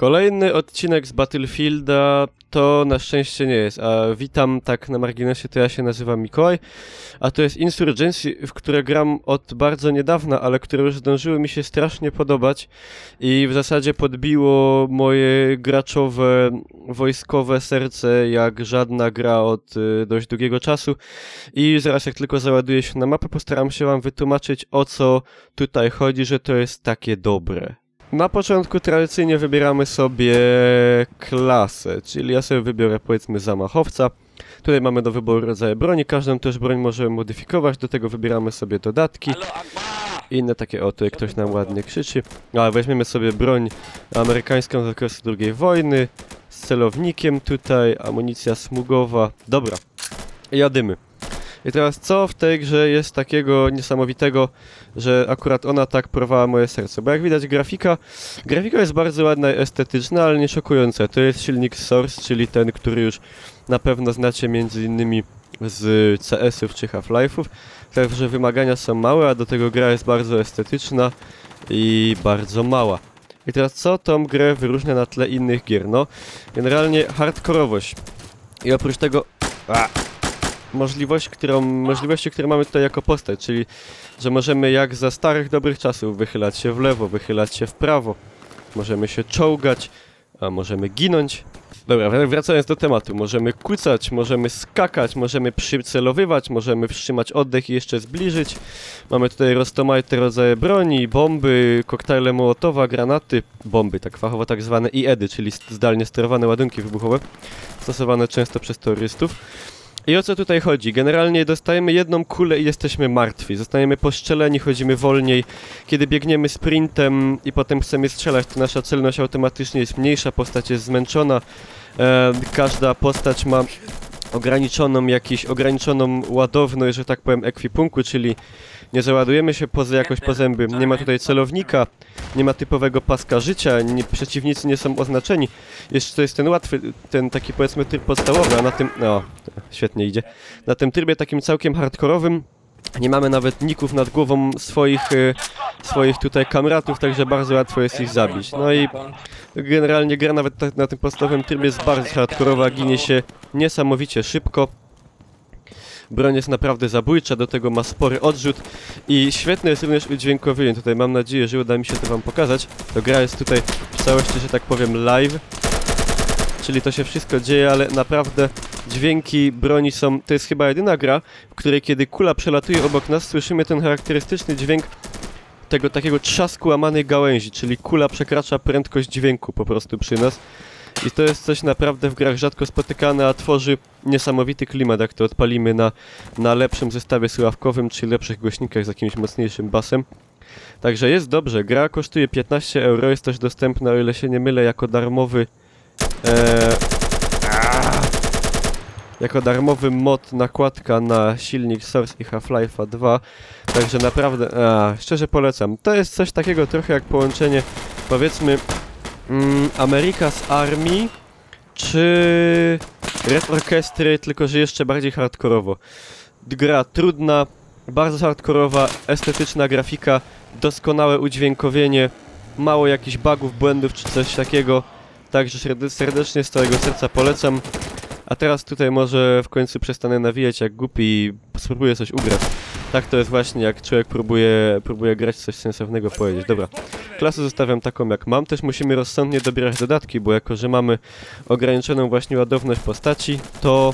Kolejny odcinek z Battlefielda to na szczęście nie jest, a witam tak na marginesie, to ja się nazywam Mikołaj, a to jest Insurgency, w które gram od bardzo niedawna, ale które już zdążyły mi się strasznie podobać i w zasadzie podbiło moje graczowe, wojskowe serce jak żadna gra od dość długiego czasu i zaraz jak tylko załaduję się na mapę, postaram się wam wytłumaczyć, o co tutaj chodzi, że to jest takie dobre. Na początku tradycyjnie wybieramy sobie klasę, czyli ja sobie wybiorę powiedzmy zamachowca. Tutaj mamy do wyboru rodzaje broni, każdą też broń możemy modyfikować, do tego wybieramy sobie dodatki. Inne takie oto, jak ktoś nam ładnie krzyczy. Ale weźmiemy sobie broń amerykańską z okresu II wojny, z celownikiem tutaj, amunicja smugowa. Dobra, jadymy. I teraz co w tej grze jest takiego niesamowitego, że akurat ona tak porwała moje serce? Bo jak widać grafika jest bardzo ładna i estetyczna, ale nie szokująca. To jest silnik Source, czyli ten, który już na pewno znacie między innymi z CS-ów czy Half-Life'ów. Także wymagania są małe, a do tego gra jest bardzo estetyczna i bardzo mała. I teraz co tą grę wyróżnia na tle innych gier? No, generalnie hardkorowość. I oprócz tego... możliwości, które mamy tutaj jako postać, czyli że możemy jak za starych dobrych czasów wychylać się w lewo, wychylać się w prawo, możemy się czołgać, a możemy ginąć. Dobra, wracając do tematu, możemy kucać, możemy skakać, możemy przycelowywać, możemy wstrzymać oddech i jeszcze zbliżyć. Mamy tutaj rozmaite rodzaje broni, bomby, koktajle Mołotowa, granaty, bomby, tak fachowo tak zwane IED-y, czyli zdalnie sterowane ładunki wybuchowe, stosowane często przez terrorystów. I o co tutaj chodzi? Generalnie dostajemy jedną kulę i jesteśmy martwi. Zostajemy postrzeleni, chodzimy wolniej. Kiedy biegniemy sprintem i potem chcemy strzelać, to nasza celność automatycznie jest mniejsza, postać jest zmęczona. Każda postać ma ograniczoną ładowność, że tak powiem, ekwipunku, czyli nie załadujemy się jakoś po zęby. Nie ma tutaj celownika, nie ma typowego paska życia, przeciwnicy nie są oznaczeni. Jeszcze to jest ten łatwy, ten taki powiedzmy tryb podstawowy, a na tym... No, świetnie idzie. Na tym trybie takim całkiem hardkorowym nie mamy nawet ników nad głową swoich tutaj kamratów, także bardzo łatwo jest ich zabić. No i generalnie gra nawet na tym podstawowym trybie jest bardzo hardkorowa, ginie się niesamowicie szybko. Broń jest naprawdę zabójcza, do tego ma spory odrzut i świetne jest również udźwiękowienie. Tutaj mam nadzieję, że uda mi się to wam pokazać. To gra jest tutaj w całości, że tak powiem, live. Czyli to się wszystko dzieje, ale naprawdę dźwięki broni są... To jest chyba jedyna gra, w której kiedy kula przelatuje obok nas, słyszymy ten charakterystyczny dźwięk tego takiego trzasku łamanej gałęzi, czyli kula przekracza prędkość dźwięku po prostu przy nas. I to jest coś naprawdę w grach rzadko spotykane, a tworzy niesamowity klimat, jak to odpalimy na lepszym zestawie słuchawkowym, czy lepszych głośnikach z jakimś mocniejszym basem. Także jest dobrze, gra kosztuje 15 euro, jest też dostępna, o ile się nie mylę, jako darmowy mod, nakładka na silnik Source i Half-Life'a 2. Także naprawdę, szczerze polecam. To jest coś takiego trochę jak połączenie, powiedzmy, America's Army czy Red Orchestry, tylko że jeszcze bardziej hardkorowo. Gra trudna, bardzo hardkorowa, estetyczna grafika, doskonałe udźwiękowienie, mało jakichś bugów, błędów czy coś takiego. Także serdecznie z całego serca polecam. A teraz tutaj może w końcu przestanę nawijać jak głupi i spróbuję coś ugrać. Tak to jest właśnie, jak człowiek próbuje grać coś sensownego powiedzieć. Dobra, klasę zostawiam taką jak mam. Też musimy rozsądnie dobierać dodatki, bo jako że mamy ograniczoną właśnie ładowność postaci, to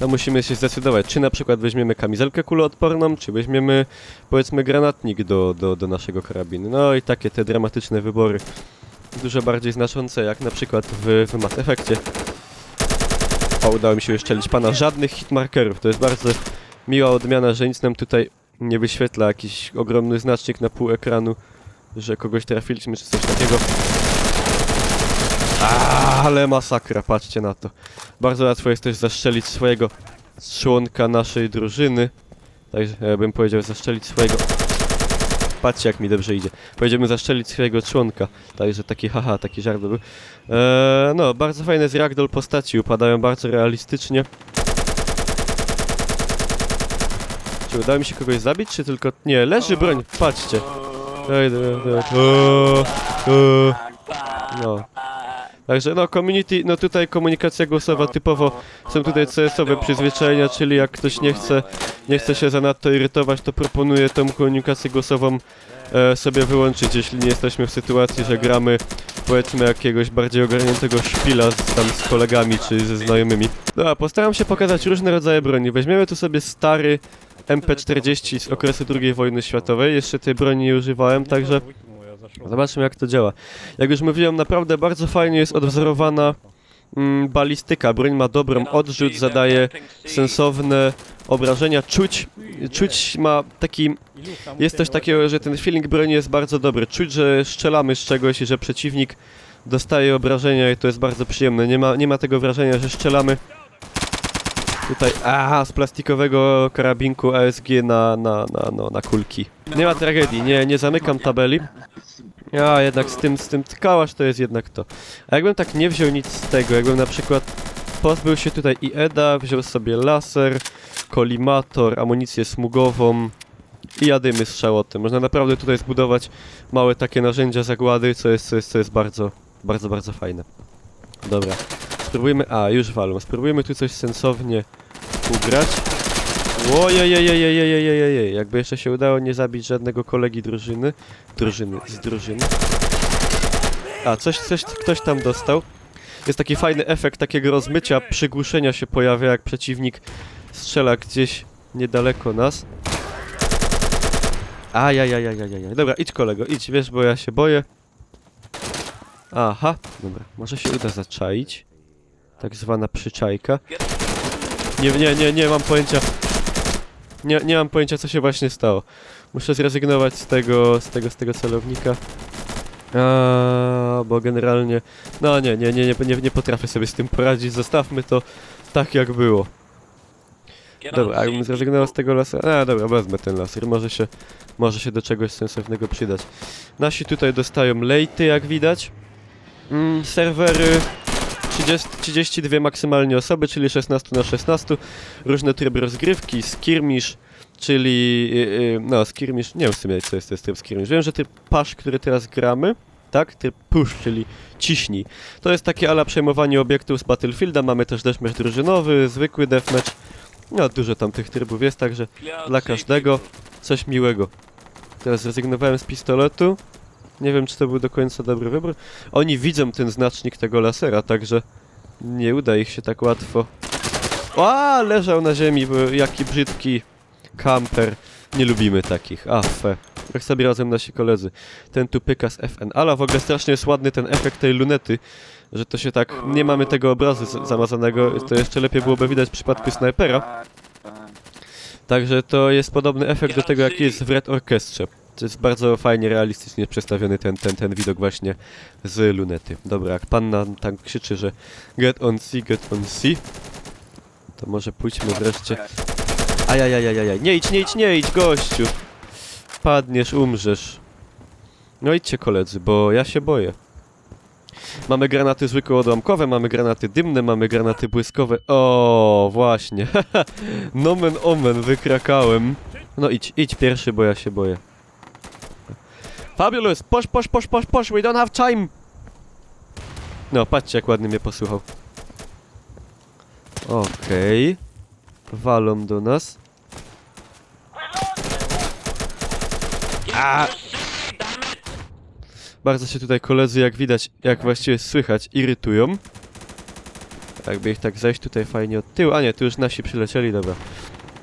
musimy się zdecydować, czy na przykład weźmiemy kamizelkę kuloodporną, czy weźmiemy powiedzmy granatnik do naszego karabinu. No i takie te dramatyczne wybory. Dużo bardziej znaczące jak na przykład w Mass Effectie. O, udało mi się uszczelić pana. Żadnych hitmarkerów. To jest bardzo miła odmiana, że nic nam tutaj nie wyświetla. Jakiś ogromny znacznik na pół ekranu, że kogoś trafiliśmy czy coś takiego. Ale masakra, patrzcie na to. Bardzo łatwo jest też zastrzelić swojego członka naszej drużyny. Także ja bym powiedział zastrzelić swojego... Patrzcie jak mi dobrze idzie. Powiedziałbym zastrzelić swojego członka. Także taki żart był. No, bardzo fajne z ragdoll postaci. Upadają bardzo realistycznie. Czy udało mi się kogoś zabić, czy tylko... Nie, leży broń, patrzcie. No. Także no community, no tutaj komunikacja głosowa typowo są tutaj CS-owe przyzwyczajenia, czyli jak ktoś nie chce się zanadto irytować, to proponuję tą komunikację głosową sobie wyłączyć, jeśli nie jesteśmy w sytuacji, że gramy powiedzmy jakiegoś bardziej ogarniętego szpila z kolegami czy ze znajomymi. Dobra, postaram się pokazać różne rodzaje broni. Weźmiemy tu sobie stary MP40 z okresu II wojny światowej. Jeszcze tej broni nie używałem, także zobaczmy jak to działa. Jak już mówiłem, naprawdę bardzo fajnie jest odwzorowana balistyka. Broń ma dobrą odrzut, zadaje sensowne obrażenia. Czuć ma taki... Jest coś takiego, że ten feeling broni jest bardzo dobry. Czuć, że strzelamy z czegoś i że przeciwnik dostaje obrażenia i to jest bardzo przyjemne. Nie ma tego wrażenia, że strzelamy tutaj z plastikowego karabinku ASG na kulki. Nie ma tragedii, nie zamykam tabeli. A jednak z tym kałasz to jest jednak to. A jakbym tak nie wziął nic z tego, jakbym na przykład pozbył się tutaj IEDA, wziął sobie laser, kolimator, amunicję smugową i jadymy strzałotem. Można naprawdę tutaj zbudować małe takie narzędzia zagłady, co jest bardzo fajne. Dobra, spróbujmy, już walą, spróbujmy tu coś sensownie ugrać. Ojej, jakby jeszcze się udało nie zabić żadnego kolegi drużyny. Z drużyny. Ktoś tam dostał. Jest taki fajny efekt takiego rozmycia, przygłuszenia się pojawia, jak przeciwnik strzela gdzieś niedaleko nas. Dobra, idź kolego, idź, wiesz, bo ja się boję. Aha, dobra, może się uda zaczaić. Tak zwana przyczajka. Nie mam pojęcia. Nie mam pojęcia, co się właśnie stało. Muszę zrezygnować z tego celownika. Bo generalnie... No nie potrafię sobie z tym poradzić. Zostawmy to tak, jak było. Dobra, jakbym zrezygnował z tego lasera... Dobra, wezmę ten laser. Może się do czegoś sensownego przydać. Nasi tutaj dostają lejty, jak widać. Serwery... 32 maksymalnie osoby, czyli 16 na 16. Różne tryby rozgrywki, skirmish, czyli... skirmish, nie wiem w sumie co jest tryb skirmish. Wiem, że tryb push, który teraz gramy, tak? Tryb push, czyli ciśnij. To jest takie ala przejmowanie obiektów z Battlefielda. Mamy też deathmatch drużynowy, zwykły deathmatch. No, dużo tam tych trybów jest, także dla każdego coś miłego. Teraz zrezygnowałem z pistoletu. Nie wiem, czy to był do końca dobry wybór. Oni widzą ten znacznik tego lasera, także nie uda ich się tak łatwo. Leżał na ziemi, bo jaki brzydki kamper. Nie lubimy takich. Jak sobie razem nasi koledzy. Ten tu pyka z FN. Ale w ogóle strasznie jest ładny ten efekt tej lunety, że to się tak... Nie mamy tego obrazu zamazanego, to jeszcze lepiej byłoby widać w przypadku snajpera. Także to jest podobny efekt do tego, jaki jest w Red Orchestrze. To jest bardzo fajnie, realistycznie przedstawiony ten widok właśnie z lunety. Dobra, jak pan nam tam krzyczy, że get on sea, to może pójdźmy wreszcie... Nie idź, gościu! Padniesz, umrzesz. No idźcie koledzy, bo ja się boję. Mamy granaty zwykłe odłamkowe, mamy granaty dymne, mamy granaty błyskowe. O, właśnie. Nomen omen, wykrakałem. No idź pierwszy, bo ja się boję. Fabulous! Push! We don't have time! No, patrzcie jak ładnie mnie posłuchał. Okej. Walą do nas. Bardzo się tutaj koledzy, jak widać, jak właściwie słychać, irytują. Jakby ich tak zejść tutaj fajnie od tyłu. Nie, tu już nasi przylecieli, dobra.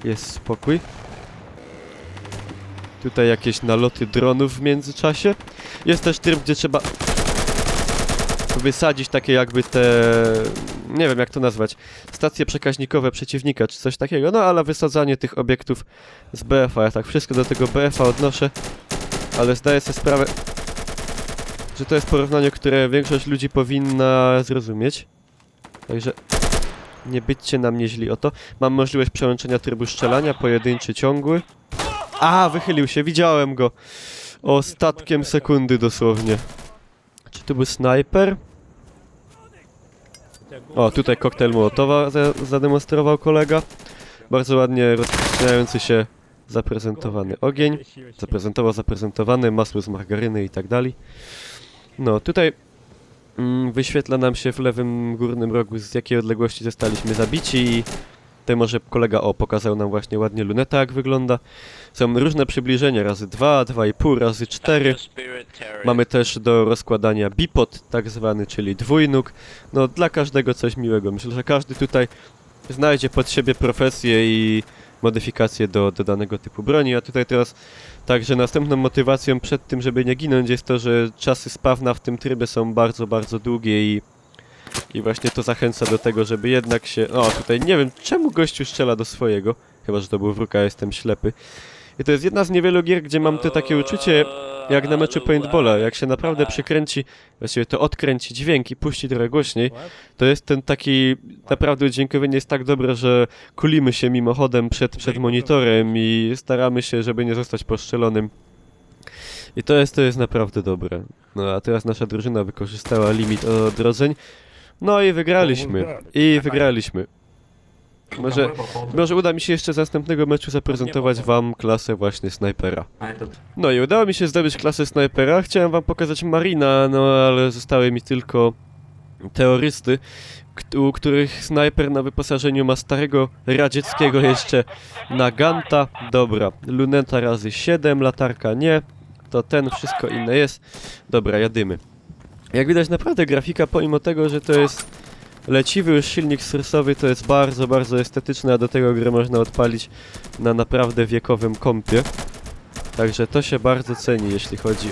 Jest spokój. Tutaj jakieś naloty dronów w międzyczasie. Jest też tryb, gdzie trzeba wysadzić takie jakby te... Nie wiem jak to nazwać. Stacje przekaźnikowe przeciwnika, czy coś takiego. No ale wysadzanie tych obiektów z BF-a. Ja tak wszystko do tego BF-a odnoszę. Ale zdaję sobie sprawę, że to jest porównanie, które większość ludzi powinna zrozumieć. Także nie byćcie na mnie źli o to. Mam możliwość przełączenia trybu strzelania, pojedynczy, ciągły. Wychylił się, widziałem go. Ostatkiem sekundy dosłownie. Czy to był snajper? Tutaj koktajl Mołotowa zademonstrował kolega. Bardzo ładnie rozprzestrzeniający się zaprezentowany ogień. Zaprezentowany, masło z margaryny i tak dalej. No, tutaj wyświetla nam się w lewym górnym rogu, z jakiej odległości zostaliśmy zabici i tutaj może kolega, pokazał nam właśnie ładnie luneta, jak wygląda. Są różne przybliżenia, razy 2, 2,5, razy 4. Mamy też do rozkładania bipod, tak zwany, czyli dwójnóg. No, dla każdego coś miłego. Myślę, że każdy tutaj znajdzie pod siebie profesję i modyfikacje do danego typu broni, a tutaj teraz także następną motywacją przed tym, żeby nie ginąć, jest to, że czasy spawna w tym trybie są bardzo, bardzo długie i właśnie to zachęca do tego, żeby jednak się... O, tutaj nie wiem, czemu gościu strzela do swojego, chyba, że to był wróg, a jestem ślepy. I to jest jedna z niewielu gier, gdzie mam to takie uczucie, jak na meczu paintballa, jak się naprawdę przykręci, właściwie to odkręci dźwięk i puści trochę głośniej, to jest ten taki, naprawdę udźwiękowienie jest tak dobre, że kulimy się mimochodem przed monitorem i staramy się, żeby nie zostać postrzelonym. I to jest naprawdę dobre. No a teraz nasza drużyna wykorzystała limit odrodzeń, no i wygraliśmy. Może uda mi się jeszcze z następnego meczu zaprezentować wam klasę właśnie snajpera. No i udało mi się zdobyć klasę snajpera. Chciałem wam pokazać Marina, no ale zostały mi tylko terrorysty, u których snajper na wyposażeniu ma starego radzieckiego jeszcze Naganta. Dobra, luneta razy 7, latarka nie. To ten, wszystko inne jest. Dobra, jadymy. Jak widać, naprawdę grafika, pomimo tego, że to jest leciwy już silnik sursowy, to jest bardzo, bardzo estetyczne, a do tego grę można odpalić na naprawdę wiekowym kompie. Także to się bardzo ceni, jeśli chodzi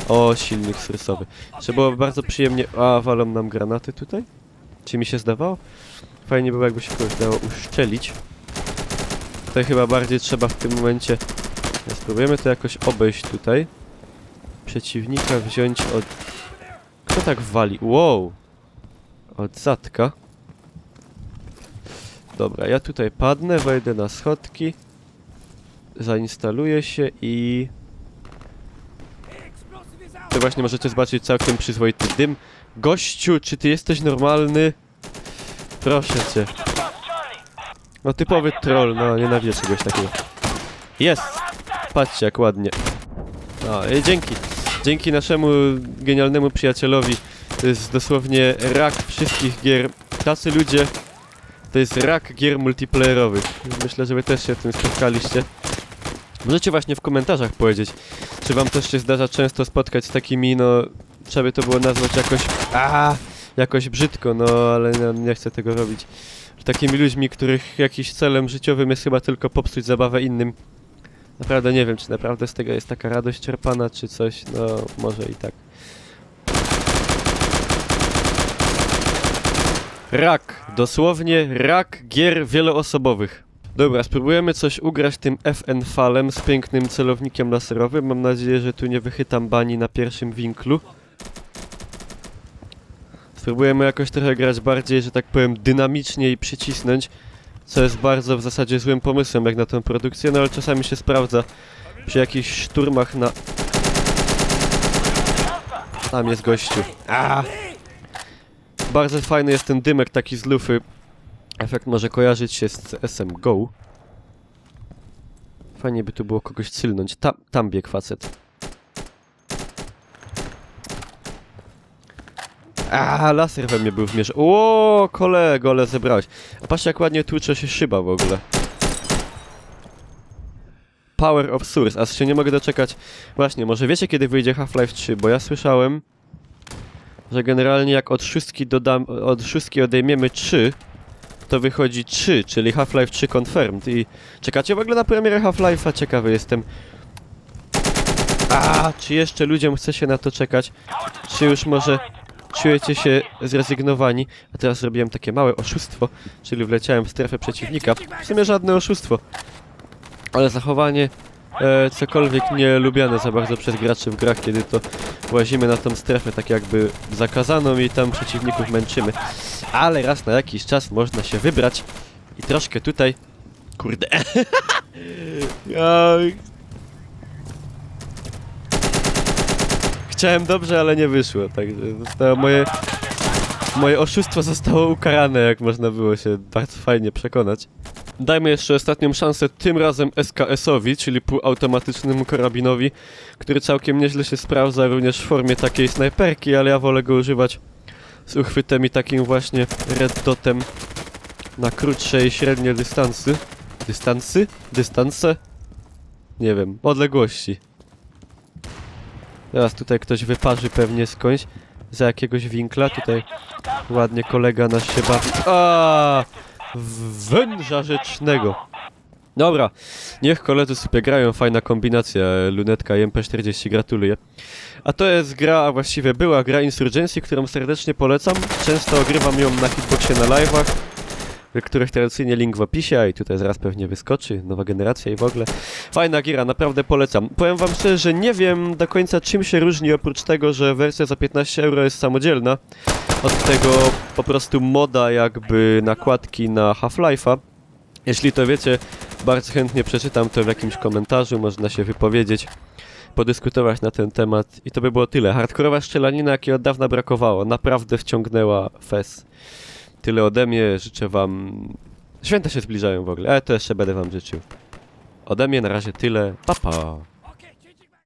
o silnik sursowy. Trzeba było bardzo przyjemnie... A, walą nam granaty tutaj? Czy mi się zdawało? Fajnie było, jakby się kogoś dało uszczelić. Tutaj chyba bardziej trzeba w tym momencie... Spróbujemy to jakoś obejść tutaj. Przeciwnika wziąć od... Kto tak wali? Wow! Od zadka. Dobra, ja tutaj padnę, wejdę na schodki. Zainstaluję się i... To właśnie możecie zobaczyć całkiem przyzwoity dym. Gościu, czy ty jesteś normalny? Proszę cię. No typowy troll, no nienawidzę czegoś takiego. Jest! Patrzcie jak ładnie. No i dzięki naszemu genialnemu przyjacielowi. To jest dosłownie rak wszystkich gier. Tacy ludzie, to jest rak gier multiplayerowych. Myślę, że wy też się w tym spotkaliście. Możecie właśnie w komentarzach powiedzieć, czy wam też się zdarza często spotkać z takimi, no... Trzeba by to było nazwać jakoś brzydko, no ale nie chcę tego robić. Takimi ludźmi, których jakiś celem życiowym jest chyba tylko popsuć zabawę innym. Naprawdę nie wiem, czy naprawdę z tego jest taka radość czerpana, czy coś, no może i tak. Rak, dosłownie rak gier wieloosobowych. Dobra, spróbujemy coś ugrać tym FN-falem z pięknym celownikiem laserowym. Mam nadzieję, że tu nie wychytam bani na pierwszym winklu. Spróbujemy jakoś trochę grać bardziej, że tak powiem, dynamicznie i przycisnąć, co jest bardzo w zasadzie złym pomysłem jak na tę produkcję, no ale czasami się sprawdza przy jakichś szturmach na... Tam jest gościu. Bardzo fajny jest ten dymek taki z lufy. Efekt może kojarzyć się z CS-em GO. Fajnie by tu było kogoś cylnąć. Tam biegł facet. Laser we mnie był w mierze. O, kolego, ale zebrałeś. A patrzcie jak ładnie tłucze się szyba w ogóle. Power of Source, aż się nie mogę doczekać. Właśnie, może wiecie kiedy wyjdzie Half-Life 3, bo ja słyszałem, że generalnie jak od szóstki odejmiemy 3, to wychodzi 3, czyli Half-Life 3 confirmed. I czekacie w ogóle na premierę Half-Life'a? Ciekawy jestem. Czy jeszcze ludziom chce się na to czekać? Czy już może czujecie się zrezygnowani? A teraz zrobiłem takie małe oszustwo, czyli wleciałem w strefę przeciwnika. W sumie żadne oszustwo. Ale zachowanie cokolwiek nie lubiane za bardzo przez graczy w grach, kiedy to łazimy na tą strefę tak jakby zakazaną i tam przeciwników męczymy. Ale raz na jakiś czas można się wybrać i troszkę tutaj... Kurde. Chciałem dobrze, ale nie wyszło, także zostało moje oszustwo zostało ukarane, jak można było się bardzo fajnie przekonać. Dajmy jeszcze ostatnią szansę, tym razem SKS-owi, czyli półautomatycznemu karabinowi, który całkiem nieźle się sprawdza również w formie takiej snajperki, ale ja wolę go używać z uchwytem i takim właśnie red dotem na krótsze i średnie dystansy. Dystanse? Nie wiem, odległości. Teraz tutaj ktoś wyparzy pewnie skądś, za jakiegoś winkla. Tutaj ładnie kolega nasz się bawi. Węża rzecznego. Dobra, niech koledzy sobie grają, fajna kombinacja, lunetka i MP40, gratuluję. A to jest gra, a właściwie była gra Insurgency, którą serdecznie polecam. Często ogrywam ją na Hitboxie na live'ach, których tradycyjnie link w opisie, a i tutaj zaraz pewnie wyskoczy, nowa generacja i w ogóle. Fajna gira, naprawdę polecam. Powiem wam szczerze, że nie wiem do końca czym się różni, oprócz tego, że wersja za 15 euro jest samodzielna, od tego po prostu moda jakby nakładki na Half-Life'a. Jeśli to wiecie, bardzo chętnie przeczytam to w jakimś komentarzu, można się wypowiedzieć, podyskutować na ten temat i to by było tyle. Hardkorowa strzelanina, jakiej od dawna brakowało, naprawdę wciągnęła fez. Tyle ode mnie, życzę wam... Święta się zbliżają w ogóle, ale to jeszcze będę wam życzył. Ode mnie na razie tyle, pa pa!